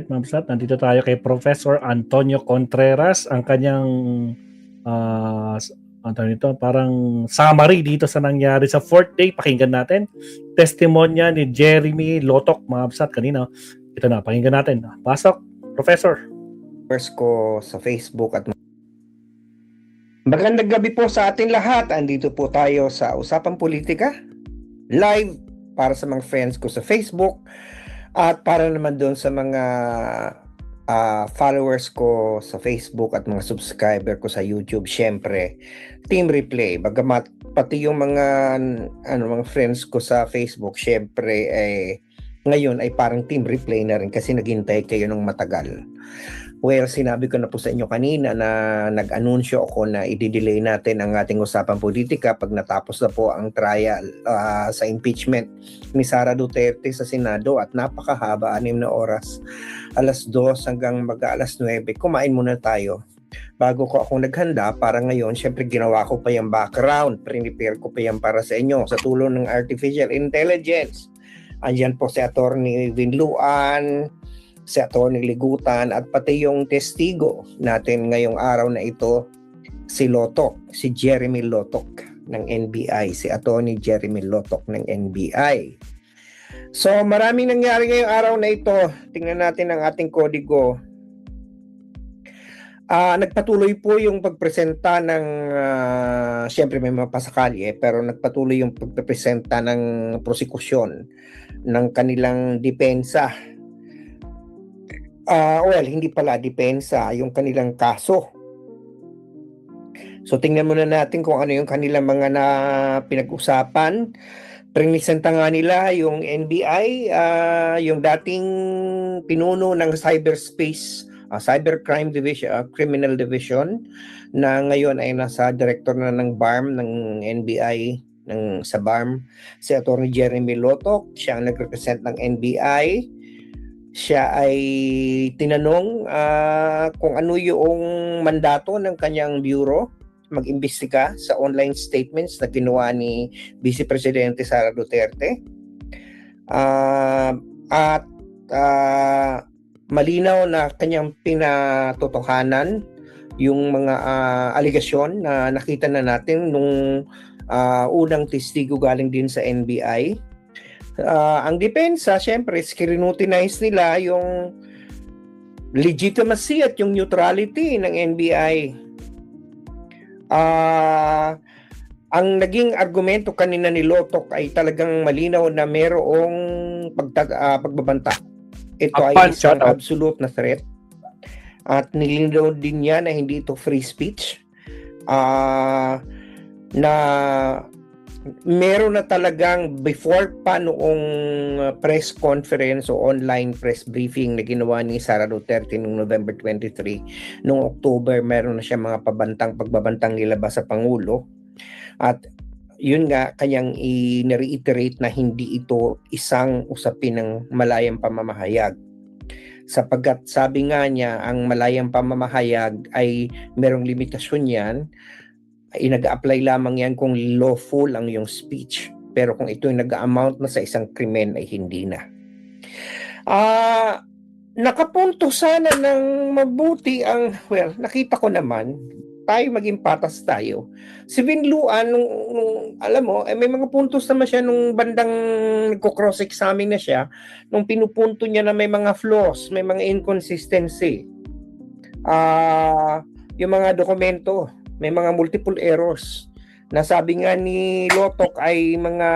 Alright, Ma'am Sat, nandito tayo kay Professor Antonio Contreras, ang kanyang parang summary dito sa nangyari sa fourth day. Pakinggan natin. Testimonya ni Jeremy Lotok, Ma'am Sat, kanina. Ito na, pakinggan natin. Pasok, Professor. First ko sa Facebook at magandang gabi po sa atin lahat. Andito po tayo sa Usapang Politika live para sa mga friends ko sa Facebook at para naman doon sa mga followers ko sa Facebook at mga subscriber ko sa YouTube. Syempre, Team Replay. Bagamat pati yung mga mga friends ko sa Facebook, syempre ngayon ay parang Team Replay na rin kasi naghintay kayo ng matagal. Well, sinabi ko na po sa inyo kanina na nag-anunsyo ako na i-delay natin ang ating Usapang Politika pag natapos na po ang trial sa impeachment ni Sara Duterte sa Senado at napakahaba, 6 na oras. Alas 2 hanggang mag-alas 9. Kumain muna tayo. Bago ko akong naghanda para ngayon, syempre ginawa ko pa yung background. Prepare ko pa yan para sa inyo sa tulong ng Artificial Intelligence. Andyan po si Attorney Vinluan, si Atty. Ligutan at pati yung testigo natin ngayong araw na ito, si Lotok, si Jeremy Lotok ng NBI, si Atty. Jeremy Lotok ng NBI. So maraming nangyari ngayong araw na ito. Tingnan natin ang ating kodigo. Nagpatuloy po yung pagpresenta ng siyempre may mga pasakali pero nagpatuloy yung pagpresenta ng prosekusyon ng kanilang depensa. Hindi pala depensa, yung kanilang kaso. So tingnan muna natin kung ano yung kanilang mga na pinag-usapan. Prinisenta nga nila yung NBI, yung dating pinuno ng Cybercrime Division, Criminal Division, na ngayon ay nasa director na ng BARM ng NBI, sa BARM, si Atty. Jeremy Lotok. Siya ang nag-represent ng NBI. Siya ay tinanong kung ano yung mandato ng kanyang bureau mag-imbestiga sa online statements na ginawa ni Vice Presidente Sara Duterte. At malinaw na kanyang pinatotohanan yung mga aligasyon na nakita na natin nung unang testigo galing din sa NBI. Ang depensa, syempre, scrutinize nila yung legitimacy at yung neutrality ng NBI. Ang naging argumento kanina ni Lotok ay talagang malinaw na mayroong pagbabanta. Ito ay isang absolute na threat. At nilinaw din niya na hindi ito free speech. Na meron na talagang before pa noong press conference o online press briefing na ginawa ni Sara Duterte noong November 23, noong October meron na siya mga pagbabantang nilabas sa Pangulo. At yun nga, kanyang i-reiterate na hindi ito isang usapin ng malayang pamamahayag. Sapagkat sabi nga niya, ang malayang pamamahayag ay merong limitasyon yan. Nag-a-apply lamang yan kung lawful ang iyong speech. Pero kung ito yung nag-amount na sa isang krimen ay hindi na. Nakapunto sana ng mabuti ang, nakita ko naman, tayo maging patas tayo. Si Vinluan, alam mo, may mga puntos naman siya nung bandang nagko-cross-examine na siya, nung pinupunto niya na may mga flaws, may mga inconsistency. Yung mga dokumento, may mga multiple errors. Nasabi nga ni Lotok ay mga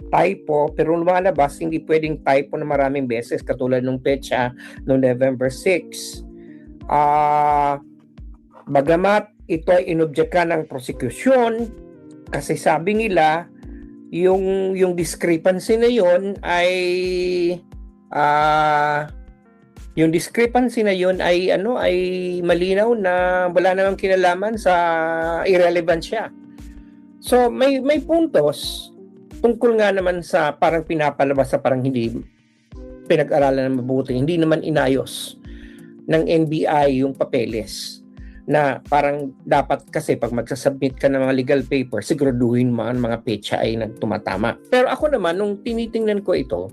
typo, pero lumalabas hindi pwedeng typo na maraming beses, katulad nung petsa noong November 6. Bagamat ito ay inobjektan ng prosecution, kasi sabi nila yung discrepancy na yon ay yung discrepancy na yun ay malinaw na wala namang kinalaman sa irrelevant siya. So may puntos tungkol nga naman sa parang pinapalabas sa parang hindi pinag-aralan ng mabuti, hindi naman inayos ng NBI yung papeles na parang dapat kasi pag magsasubmit ka ng mga legal paper, siguraduhin mo ang mga petsa ay nagtumatama. Pero ako naman, nung tinitingnan ko ito,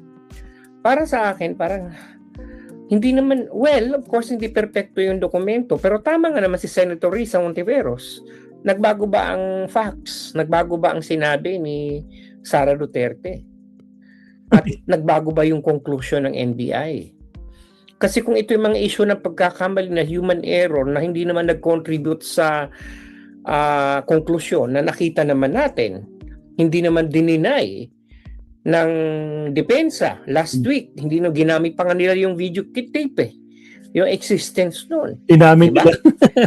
para sa akin, parang hindi naman, well, of course, hindi perpekto yung dokumento, pero tama nga naman si Senator Risa Hontiveros. Nagbago ba ang facts? Nagbago ba ang sinabi ni Sara Duterte? At nagbago ba yung conclusion ng NBI? Kasi kung ito yung mga issue ng pagkakamali na human error na hindi naman nag-contribute sa conclusion na nakita naman natin, hindi naman dininay ng depensa last week, hindi na ginamit pa nga nila yung video tape yung existence nun. Inamin Diba? nila.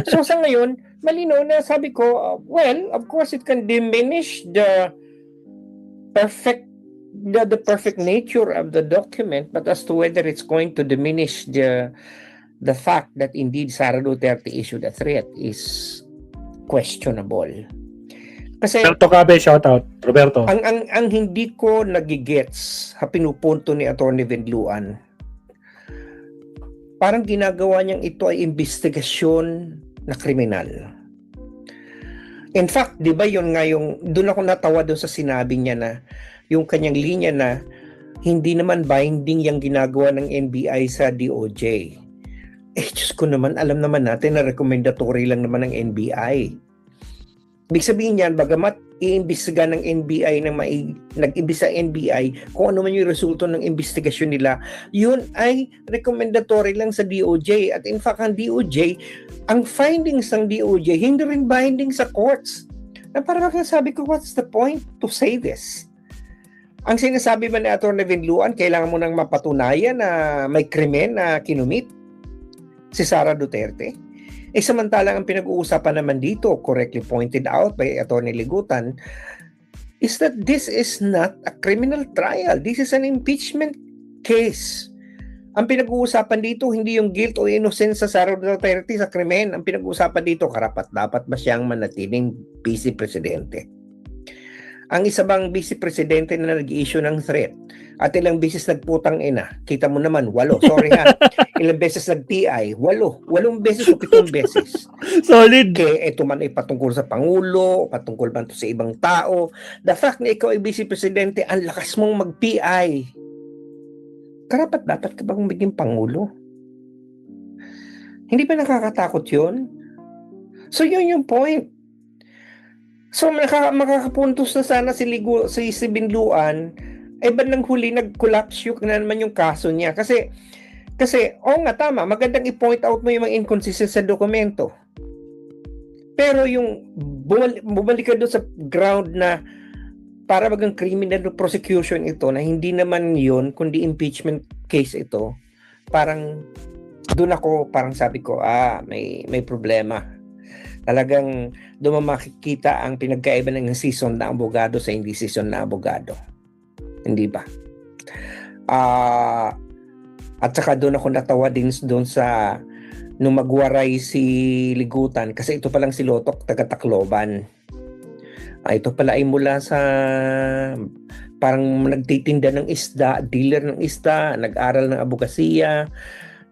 So sa ngayon, malinaw na sabi ko, well, of course it can diminish the perfect nature of the document, but as to whether it's going to diminish the fact that indeed Sara Duterte issued a threat is questionable. Kasi Roberto Cabe, shoutout. Roberto. ang hindi ko nagigets pinupunto ni Atty. Venluan, parang ginagawa niyang ito ay investigasyon na kriminal. In fact, di ba yun nga yung, doon ako natawa doon sa sinabi niya na yung kanyang linya na hindi naman binding yung ginagawa ng NBI sa DOJ. Diyos ko naman, alam naman natin na recommendatory lang naman ng NBI. Ibig sabihin yan, bagamat iimbestiga ng NBI nag-imbestiga NBI kung ano man yung resulto ng investigasyon nila, yun ay recommendatory lang sa DOJ. At in fact, ang DOJ, ang findings ng DOJ, hindi rin binding sa courts. Na parang sabi ko, what's the point to say this? Ang sinasabi ba ni Atty. Venluan, kailangan mo nang mapatunayan na may krimen na kinumit si Sara Duterte? Samantalang ang pinag-uusapan naman dito, correctly pointed out by Atty. Ligutan, is that this is not a criminal trial. This is an impeachment case. Ang pinag-uusapan dito, hindi yung guilt o innocence sa Sara Duterte sa krimen. Ang pinag-uusapan dito, karapat-dapat ba siyang manatiling vice presidente? Ang isa bang vice presidente na nag-issue ng threat at ilang beses nagputang ina, kita mo naman, 8, sorry ha, ilang beses nag-TI, 8 beses o 7 beses. Solid. Kaya ito man ay patungkol sa Pangulo, patungkol man to sa ibang tao. The fact na ikaw ay vice presidente, ang lakas mong mag-PI. Karapat dapat ka bang maging Pangulo? Hindi ba nakakatakot yun? So yun yung point. So makakapuntos na sana si Venluan, ay bandang huli nag-collapse yung na naman yung kaso niya. Kasi nga tama, magandang i-point out mo yung mga inconsistency sa dokumento. Pero yung bumalik ka doon sa ground na para bagang criminal prosecution ito na hindi naman yun, kundi impeachment case ito, parang doon ako, parang sabi ko, may problema. Talagang doon makikita ang pinagkaiba ng season na abogado sa hindi season na abogado. Hindi ba? At saka doon ako natawa din doon sa nung magwaray si Ligutan kasi ito palang si Lotok taga Tacloban. Ito pala ay mula sa parang nagtitinda ng isda, dealer ng isda, nag-aral ng abogasiya,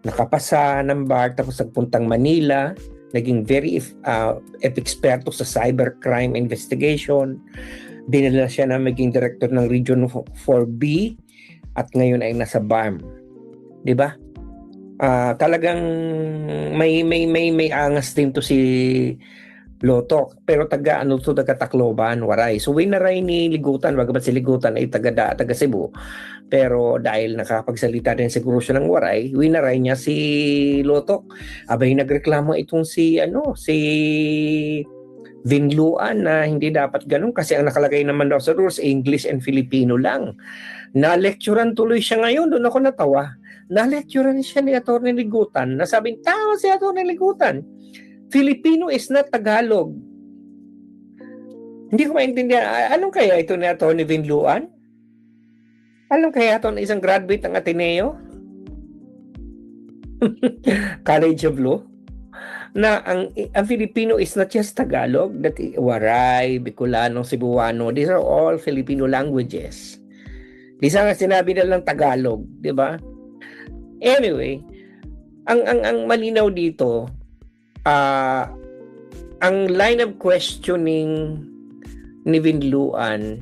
nakapasa ng bar tapos nagpuntang Manila. Naging very eksperto sa cybercrime investigation. Dinala siya na maging director ng Region 4B at ngayon ay nasa BARM. 'Di ba? Talagang may angas din to si Lotok, pero taga Tacloban, Waray. So winaray ni Ligutan, bagamat si Ligutan ay taga Cebu. Pero dahil nakapagsalita din siguro siya ng Waray, winaray niya si Lotok. Abay nagreklamo itong si Venluan na hindi dapat ganun kasi ang nakalagay naman daw sa rules English and Filipino lang. Na-lecturean tuloy siya ngayon, doon ako natawa. Na-lecturean siya ni Atty. Ligutan. Nasabing tama si Atty. Ligutan. Filipino is not Tagalog. Hindi ko maintindihan. Anong kaya ito ni Atty. Venluan? Anong kaya ito na isang graduate ng Ateneo? College of Law? Na ang Filipino is not just Tagalog, that Waray, Bicolano, Cebuano, these are all Filipino languages. Di sana sinabi na lang Tagalog, di ba? Anyway, ang malinaw dito, ang line of questioning ni Venluan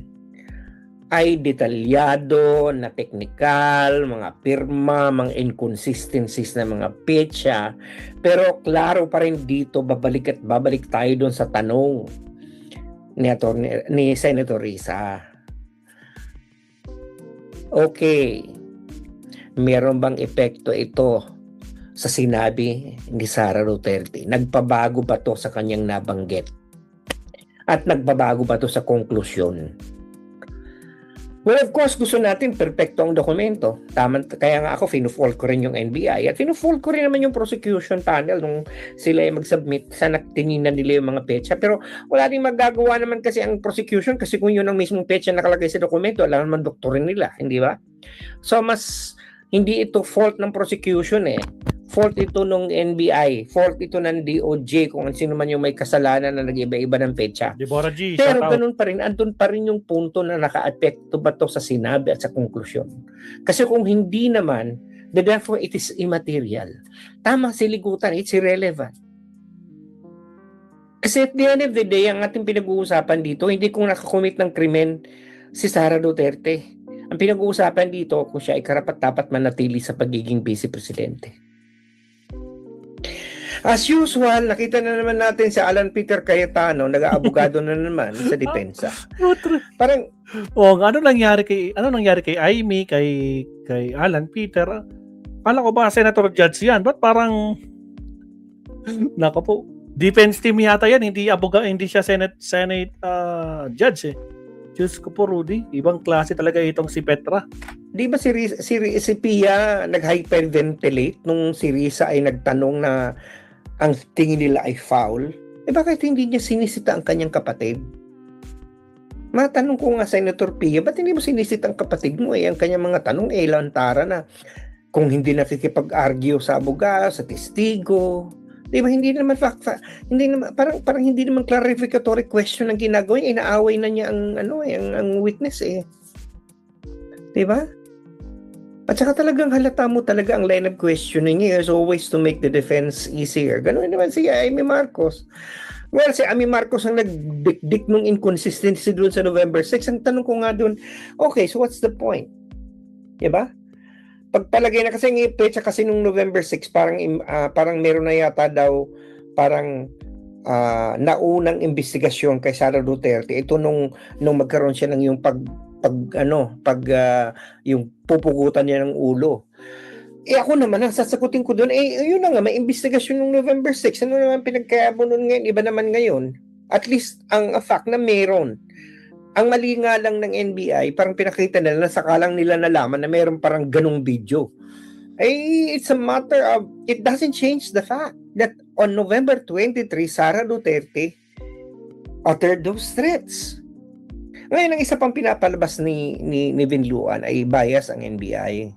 ay detalyado na technical, mga pirma, mga inconsistencies na mga petsa, pero klaro pa rin dito, babalik at babalik tayo doon sa tanong ni Senator Risa. Okay, meron bang epekto ito sa sinabi ni Sara Duterte? Nagpabago ba to sa kanyang nabanggit? At nagbabago ba to sa konklusyon? Well, of course, gusto natin perfecto ang dokumento. Kaya nga ako, finu-fall ko rin yung NBI. At finu-fall ko rin naman yung prosecution panel nung sila ay mag-submit. Sana tininan nila yung mga petsa. Pero wala rin magagawa naman kasi ang prosecution kasi kung yun ang mismong petsa nakalagay sa dokumento, alam naman doktorin nila, hindi ba? So, hindi ito fault ng prosecution Fault ito ng NBI. Fault ito ng DOJ kung sino man yung may kasalanan na nag-iba-iba ng petsa. Deborah G, Pero shout out. ganun pa rin, andun pa rin yung punto na naka-apekto ba to sa sinabi at sa konklusyon. Kasi kung hindi naman, therefore it is immaterial. Tama si Ligutan, it's irrelevant. Kasi at the end of the day, ang ating pinag-uusapan dito, hindi kung nakakomit ng krimen si Sara Duterte. Ang pinag-uusapan dito, kung siya ay karapat-dapat manatili sa pagiging vice presidente. As usual, nakita na naman natin si Alan Peter Cayetano, nag-aabogado na naman sa depensa. Parang ano nangyari kay Amy, kay Alan Peter? Kala ko ba Senator Judge yan? Ba't parang nako po, defense team yata yan, hindi siya Senate judge Diyos ko po, Rudy, ibang klase talaga itong si Petra. Di ba si Pia nag-hyperventilate nung si Risa ay nagtanong na ang tingin nila ay foul? Bakit hindi niya sinisita ang kanyang kapatid? Matanong ko nga, Senator Pia, ba't hindi mo sinisita ang kapatid mo? Ang kanyang mga tanong lantara na kung hindi nakikipag-argue sa abogado, sa testigo. Di ba, hindi naman parang hindi naman clarificatory question ang ginagawa niya. Inaaway na niya ang witness Di ba? At saka talagang halata mo talaga ang line of questioning niya is always to make the defense easier. Ganun naman si Amy Marcos. Well, si Amy Marcos ang nagdikdik nung inconsistency doon sa November 6. Ang tanong ko nga doon, okay, so what's the point? Diba? Pagpalagay na kasi ng petsa kasi nung November 6, parang meron na yata daw parang naunang investigasyon kay Sara Duterte. Ito nung magkaroon siya ng yung yung pupugutan niya ng ulo. Ako naman, sasagutin ko doon, yun na nga, may investigasyon ng November 6. Ano naman pinagkayabo nun ngayon? Iba naman ngayon. At least, ang fact na meron. Ang mali nga lang ng NBI, parang pinakita nila na sakalang nila nalaman na meron parang ganung video. It's a matter of, it doesn't change the fact that on November 23, Sara Duterte uttered those threats. Ngayon, ang isa pang pinapalabas ni Vinluan ay bias ang NBI.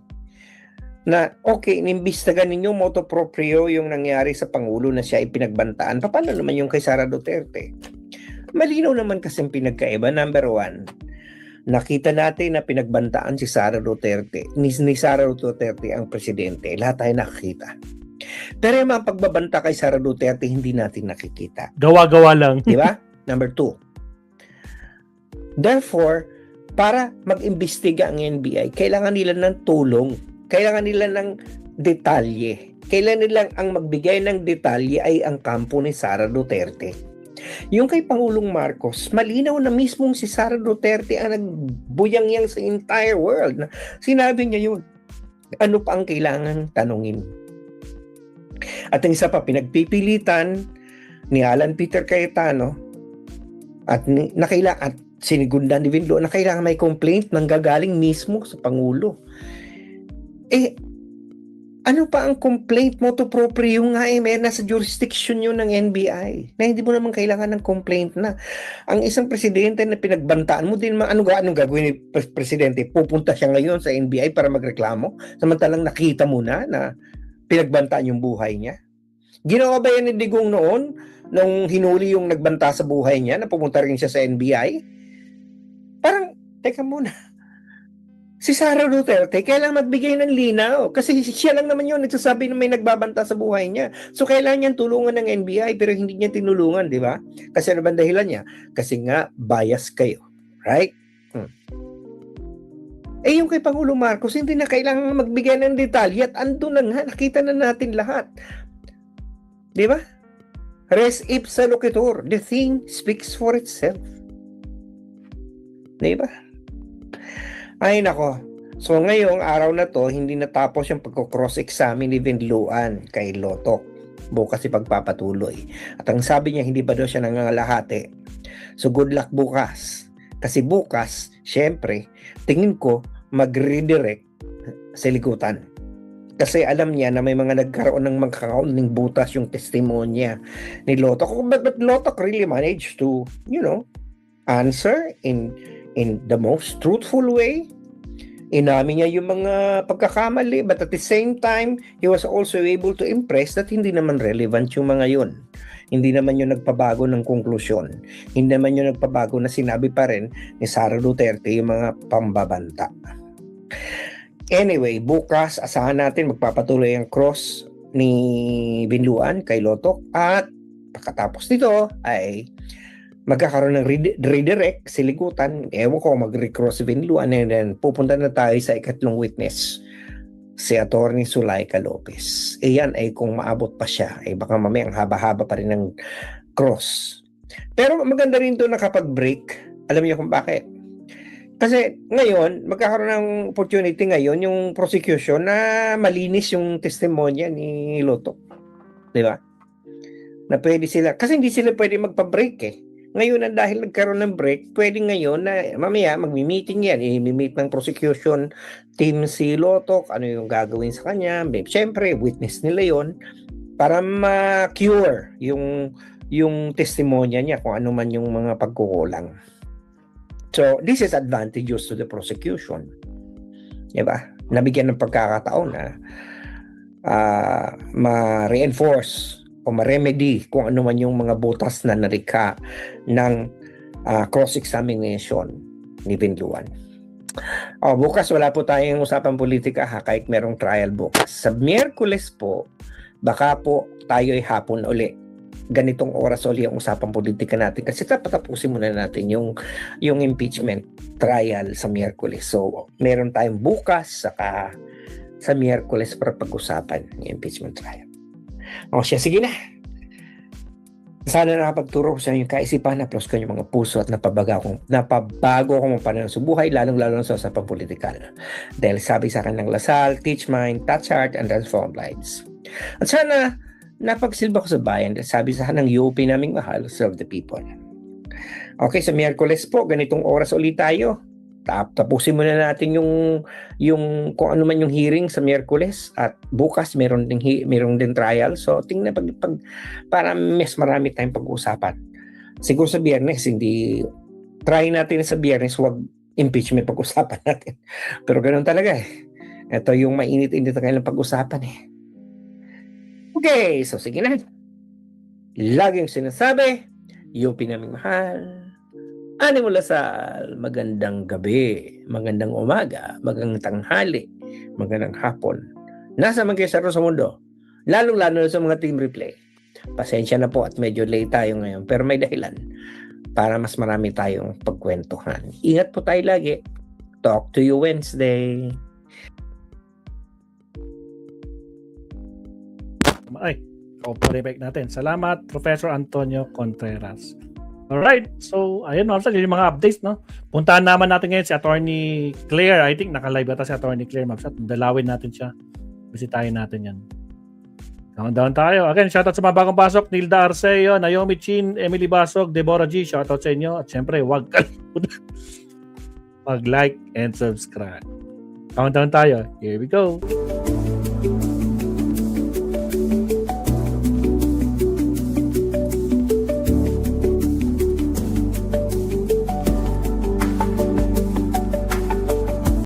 Na, okay, inimbistagan ninyo motu proprio yung nangyari sa Pangulo na siya ay pinagbantaan. Paano naman yung kay Sara Duterte? Malinaw naman kasi pinagkaiba. Number one, nakita natin na pinagbantaan si Sara Duterte. Ni Sara Duterte ang presidente. Lahat tayo nakikita. Pero yung mga pagbabanta kay Sara Duterte, hindi natin nakikita. Gawa-gawa lang. Di ba? Number two, therefore, para mag-imbestiga ang NBI, kailangan nila ng tulong. Kailangan nila ng detalye. Kailangan nila ang magbigay ng detalye ay ang kampo ni Sara Duterte. Yung kay Pangulong Marcos, malinaw na mismong si Sara Duterte ang nagbuyang-yang sa entire world. Sinabi niya yun. Ano pa ang kailangan tanungin? At ang isa pa, pinagpipilitan ni Alan Peter Cayetano at sinigundan ni Vinlo na kailangan may complaint nang gagaling mismo sa Pangulo. Ano pa ang complaint mo to proprio nga may nasa jurisdiction yun ng NBI na hindi mo naman kailangan ng complaint na. Ang isang presidente na pinagbantaan mo din, anong gagawin ni presidente? Pupunta siya ngayon sa NBI para magreklamo samantalang nakita mo na pinagbantaan yung buhay niya. Ginawa ba yan ni Digong noon nung hinuli yung nagbanta sa buhay niya na pumunta rin siya sa NBI? Parang, teka muna. Si Sara Duterte, kailangan magbigay ng linaw. Kasi siya lang naman yun, nagsasabi na may nagbabanta sa buhay niya. So, kailangan niyang tulungan ng NBI, pero hindi niya tinulungan, di ba? Kasi ano ba dahilan niya? Kasi nga, bias kayo. Right? Eh yung kay Pangulong Marcos, hindi na kailangan magbigay ng detalye at ando na nga, nakita na natin lahat. Di ba? Res ipsa loquitur, the thing speaks for itself. Di ba? Ay nako. So ngayong araw na to, hindi natapos yung pagko-cross-examine ni Vinluan kay Lotok. Bukas ipagpapatuloy. At ang sabi niya, hindi ba daw siya nangangalahati. So good luck bukas. Kasi bukas, syempre, tingin ko, mag-redirect sa likutan. Kasi alam niya na may mga nagkaroon ng magkakaunting butas yung testimonya ni Lotok. But Lotok really managed to, answer in the most truthful way. Inamin niya yung mga pagkakamali, but at the same time, he was also able to impress that hindi naman relevant yung mga yun. Hindi naman yung nagpabago ng konklusyon. Hindi naman yung nagpabago na sinabi pa rin ni Sara Duterte yung mga pambabanta. Anyway, bukas asahan natin magpapatuloy ang cross ni Vinluan kay Lotok at pagkatapos nito ay magkakaroon ng redirect si likutan. Ewan ko mag-recross si Vinluan and then pupunta na tayo sa ikatlong witness, si Atty. Zulaika Lopez. Yan ay kung maabot pa siya, ay baka mamaya ang haba-haba pa rin ng cross. Pero maganda rin doon nakapag-break. Alam niyo kung bakit? Kasi ngayon, magkakaroon ng opportunity ngayon yung prosecution na malinis yung testimonya ni Lotok. Di ba? Na pwede sila, kasi hindi sila pwede magpa-break eh. Ngayon, dahil nagkaroon ng break, pwede ngayon na mamaya magmi-meeting yan. I-meet ng prosecution team si Lotok, ano yung gagawin sa kanya. Siyempre, witness nila yon para ma-cure yung testimonya niya kung ano man yung mga pagkukulang. So, this is advantageous to the prosecution. Diba? Nabigyan ng pagkakataon na ma-reinforce o ma-remedy kung ano man yung mga butas na narika ng cross-examination ni Vinluan. Bukas wala po tayong usapang politika kahit merong trial bukas. Sa Miyerkules po, baka po tayo ay hapon uli. Ganitong oras uli ang usapang politika natin kasi tapusin muna natin yung impeachment trial sa Miyerkules. So, meron tayong bukas saka sa Miyerkules para pag-usapan yung impeachment trial. Sige na. Sana nakapagturo ko sa inyong kaisipan na plus ko yung mga puso at napabago akong pananaw sa buhay, lalong-lalo sa usapang politikal. Dahil sabi sa akin ng Lasal, teach mind, touch heart, and transform lives. At sana napagsilba ko sa bayan dahil sabi sa akin ng UP naming mahal, serve the people. Okay, sa Miyerkules po, ganitong oras ulit tayo. Tapusin muna natin yung kung ano man yung hearing sa Miyerkules at bukas meron din trial. So tingnan para mas marami tayong pag-uusapan. Siguro sa Biyernes try natin sa Biyernes wag impeachment pag-usapan natin. Pero ganoon talaga eh. Ito yung mainit-init na kailang pag-usapan eh. Okay, so sige na. Laging sinasabi, UP naming mahal. Animo Lasal, magandang gabi, magandang umaga, magandang tanghali, magandang hapon. Nasa man kayo sa mundo, lalong-lalo sa mga team replay. Pasensya na po at medyo late tayo ngayon, pero may dahilan para mas marami tayong pagkwentuhan. Ingat po tayo lagi. Talk to you Wednesday. Ay, copy natin. Salamat, Professor Antonio Contreras. Alright, so ayun mga kapsat, yung mga updates, no? Puntahan naman natin ngayon si Attorney Claire. I think naka-live ata si Attorney Claire, mga kapsat. Dalawin natin siya. Bisitahin natin yan. Countdown tayo. Again, shoutout sa mga bagong pasok. Nilda Arceo, Naomi Chin, Emily Basog, Deborah G. Shoutout sa inyo. At syempre, huwag kalimutan mag-like and subscribe. Countdown tayo. Here we go.